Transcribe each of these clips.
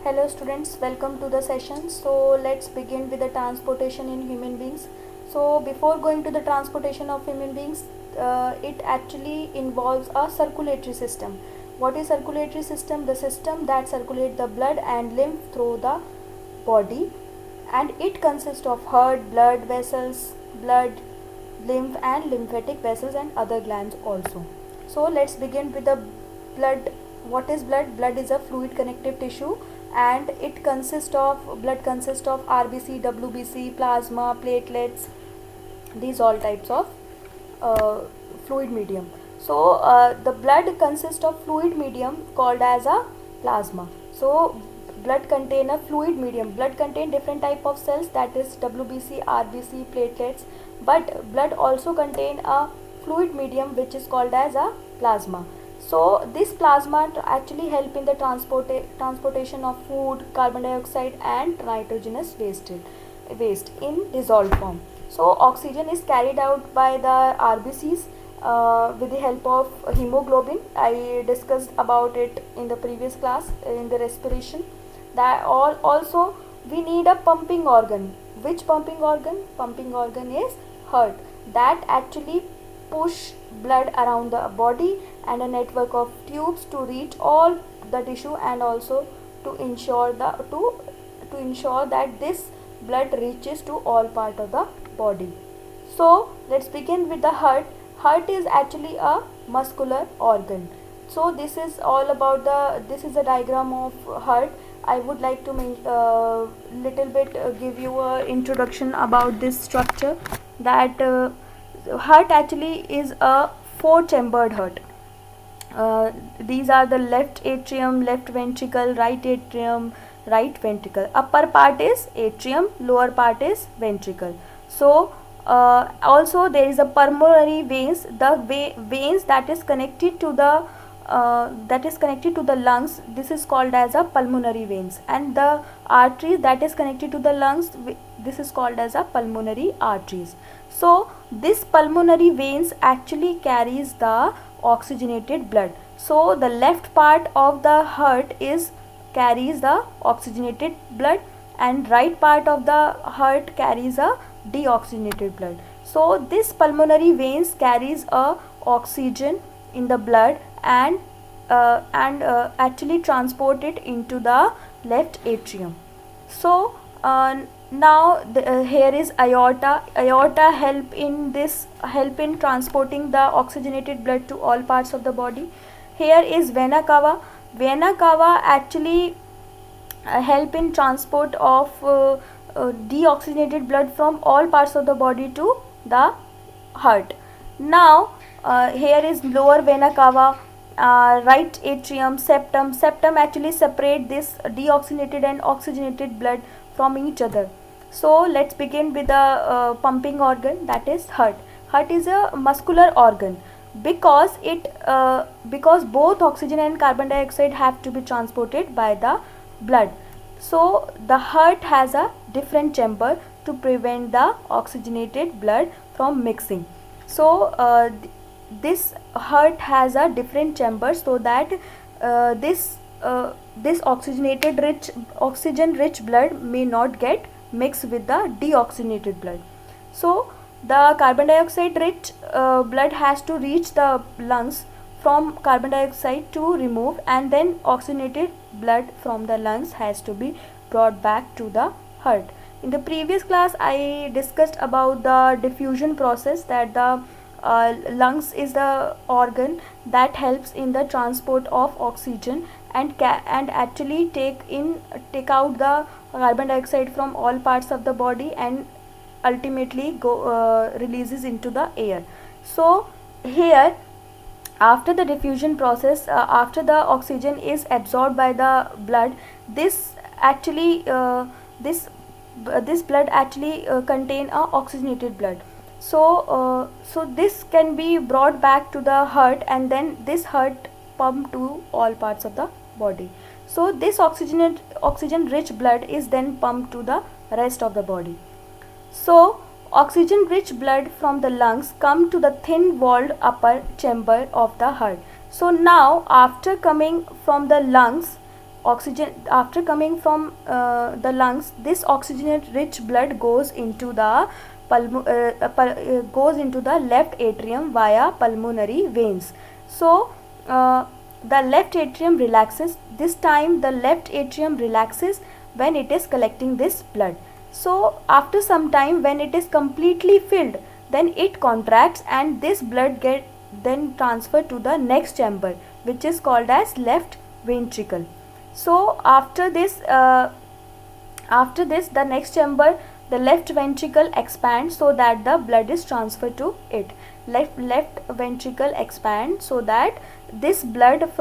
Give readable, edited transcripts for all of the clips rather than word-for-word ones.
Hello students, welcome to the session. So let's begin with the transportation in human beings. So before going to the transportation of human beings, it actually involves a circulatory system. What is circulatory system? The system that circulates the blood and lymph through the body, and it consists of heart, blood vessels, blood, lymph and lymphatic vessels and other glands also. So let's begin with the blood. What is blood? Blood is a fluid connective tissue, and it consists of RBC, WBC, plasma, platelets, these all types of fluid medium. So the blood consists of fluid medium called as a plasma. So blood contain a fluid medium. Blood contain different type of cells, that is WBC, RBC, platelets, but blood also contain a fluid medium which is called as a plasma. So this plasma actually help in the transportation of food, carbon dioxide and nitrogenous waste in dissolved form. So oxygen is carried out by the RBCs with the help of hemoglobin. I discussed about it in the previous class in the respiration. That also we need a pumping organ. Which pumping organ? Pumping organ is heart, that actually push blood around the body and a network of tubes to reach all the tissue, and also to ensure that this blood reaches to all part of the body. So let's begin with the heart. Heart is actually a muscular organ. So this is all about this is a diagram of heart. I would like to little bit give you a introduction about this structure. That heart actually is a four chambered heart. These are the left atrium, left ventricle, right atrium, right ventricle. Upper part is atrium, lower part is ventricle. So also there is a pulmonary veins, the veins that is connected to the lungs. This is called as a pulmonary veins, and the arteries that is connected to the lungs, this is called as a pulmonary arteries. So this pulmonary veins actually carries the oxygenated blood. So the left part of the heart carries the oxygenated blood, and right part of the heart carries a deoxygenated blood. So this pulmonary veins carries a oxygen in the blood and actually transport it into the left atrium. So now here is aorta. Aorta help in transporting the oxygenated blood to all parts of the body. Here is vena cava. Vena cava actually help in transport of deoxygenated blood from all parts of the body to the heart. Now here is lower vena cava, right atrium, septum. Septum actually separate this deoxygenated and oxygenated blood from each other. So let's begin with the pumping organ, that is heart. Heart is a muscular organ because because both oxygen and carbon dioxide have to be transported by the blood. So the heart has a different chamber to prevent the oxygenated blood from mixing. So this heart has a different chamber so that this oxygen rich blood may not get mixed with the deoxygenated blood. So the carbon dioxide rich blood has to reach the lungs from carbon dioxide to remove, and then oxygenated blood from the lungs has to be brought back to the heart. In the previous class I discussed about the diffusion process, that the lungs is the organ that helps in the transport of oxygen and actually take out the carbon dioxide from all parts of the body and ultimately releases into the air. So here, after the diffusion process, after the oxygen is absorbed by the blood, this blood actually contain a oxygenated blood. So this can be brought back to the heart, and then this heart pump to all parts of the body. So this oxygen rich blood is then pumped to the rest of the body. So oxygen rich blood from the lungs come to the thin walled upper chamber of the heart. So now after coming from the lungs, oxygen, after coming from the lungs, this oxygen rich blood goes into the goes into the left atrium via pulmonary veins. So the left atrium relaxes. This time the left atrium relaxes when it is collecting this blood. So after some time, when it is completely filled, then it contracts and this blood get then transferred to the next chamber, which is called as left ventricle. So after this the next chamber, the left ventricle expands so that the blood is transferred to it. Left ventricle expands so that this blood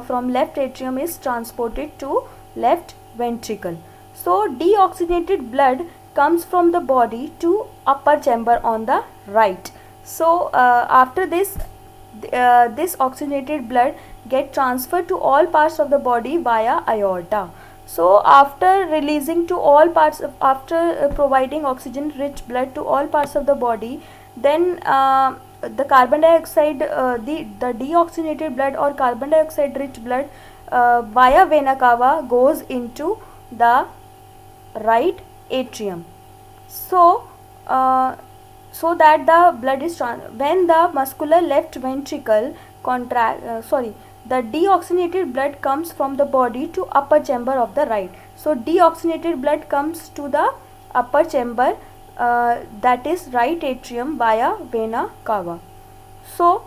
from left atrium is transported to left ventricle. So deoxygenated blood comes from the body to upper chamber on the right. So after this this oxygenated blood get transferred to all parts of the body via aorta. So after releasing to all parts of, after providing oxygen rich blood to all parts of the body, then the carbon dioxide the deoxygenated blood or carbon dioxide rich blood via vena cava goes into the right atrium. So so that the blood is when the muscular left ventricle the deoxygenated blood comes from the body to upper chamber of the right. So deoxygenated blood comes to the upper chamber, that is right atrium via vena cava. So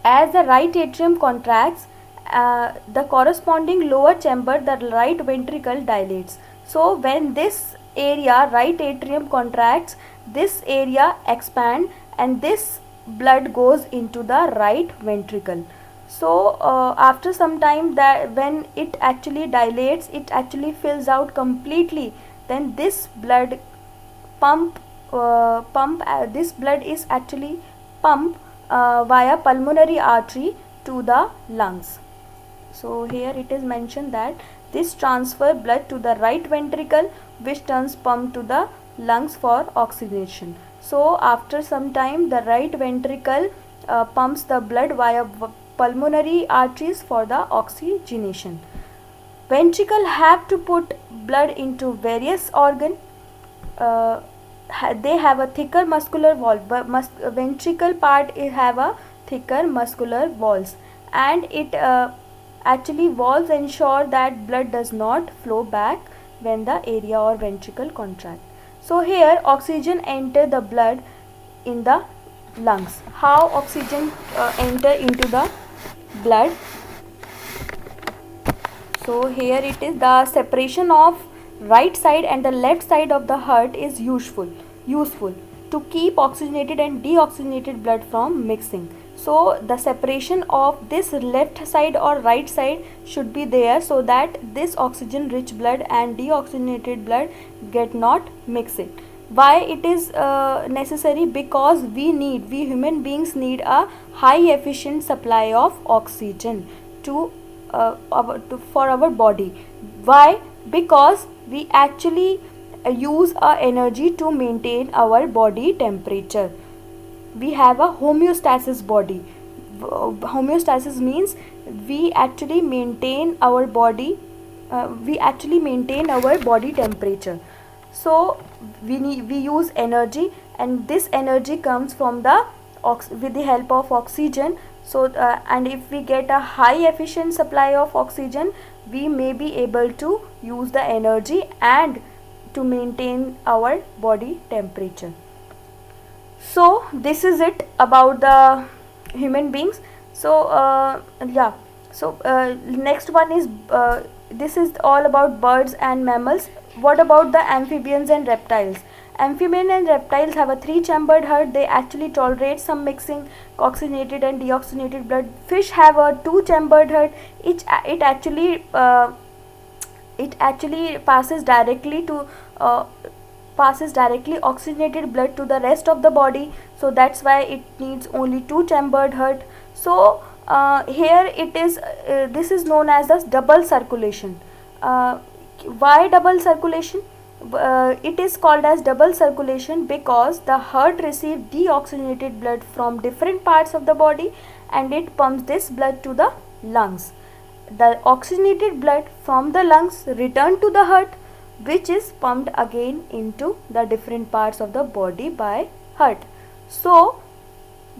as the right atrium contracts, the corresponding lower chamber, the right ventricle, dilates. So when this area, right atrium, contracts, this area expand and this blood goes into the right ventricle. So after some time, that when it actually dilates, it actually fills out completely, then this blood this blood is actually pumped via pulmonary artery to the lungs. So here it is mentioned that this transfer blood to the right ventricle, which turns pump to the lungs for oxygenation. So after some time, the right ventricle pumps the blood via pulmonary arteries for the oxygenation. Ventricle have to put blood into various organ. They have a thicker muscular wall, but ventricle part have a thicker muscular walls, and it actually walls ensure that blood does not flow back when the area or ventricle contract. So here oxygen enter the blood in the lungs. How oxygen enter into the blood? So here it is, the separation of right side and the left side of the heart is useful to keep oxygenated and deoxygenated blood from mixing. So the separation of this left side or right side should be there, so that this oxygen rich blood and deoxygenated blood get not mixed. Why it is necessary? Because we human beings need a high efficient supply of oxygen for our body. Why? Because we actually use our energy to maintain our body temperature. We have a homeostasis body. Homeostasis means we actually maintain our body temperature. So we use energy, and this energy comes from the with the help of oxygen. So and if we get a high efficient supply of oxygen, we may be able to use the energy and to maintain our body temperature. So this is it about the human beings. So next one is this is all about birds and mammals. What about the amphibians and reptiles? Amphibians and reptiles have a 3-chambered heart. They actually tolerate some mixing oxygenated and deoxygenated blood. Fish have a 2-chambered heart. It actually passes directly oxygenated blood to the rest of the body. So that's why it needs only 2-chambered heart. So here it is. This is known as the double circulation. Why double circulation? It is called as double circulation because the heart receives deoxygenated blood from different parts of the body and it pumps this blood to the lungs. the oxygenated blood from the lungs return to the heart, which is pumped again into the different parts of the body by heart. So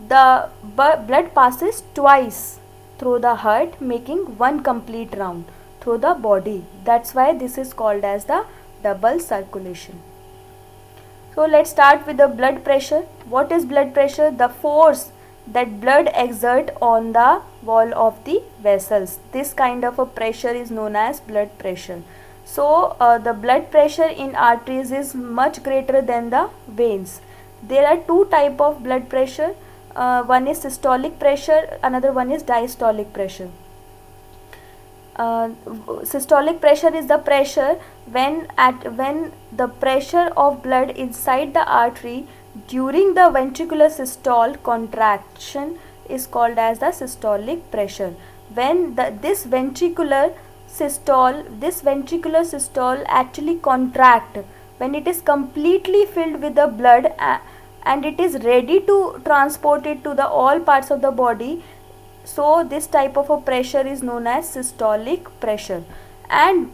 the blood passes twice through the heart, making one complete round through the body. That's why this is called as the double circulation. So let's start with the blood pressure. What is blood pressure? The force that blood exert on the wall of the vessels. This kind of a pressure is known as blood pressure. So the blood pressure in arteries is much greater than the veins. There are two type of blood pressure. One is systolic pressure, another one is diastolic pressure. Systolic pressure is the pressure when the pressure of blood inside the artery during the ventricular systole contraction is called as the systolic pressure. When this ventricular systole actually contract, when it is completely filled with the blood and it is ready to transport it to the all parts of the body, so this type of a pressure is known as systolic pressure. And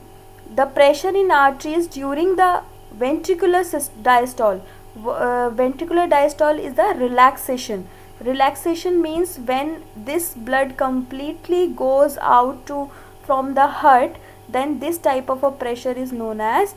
the pressure in arteries during the ventricular diastole, ventricular diastole is the relaxation. Relaxation means when this blood completely goes out from the heart, then this type of a pressure is known as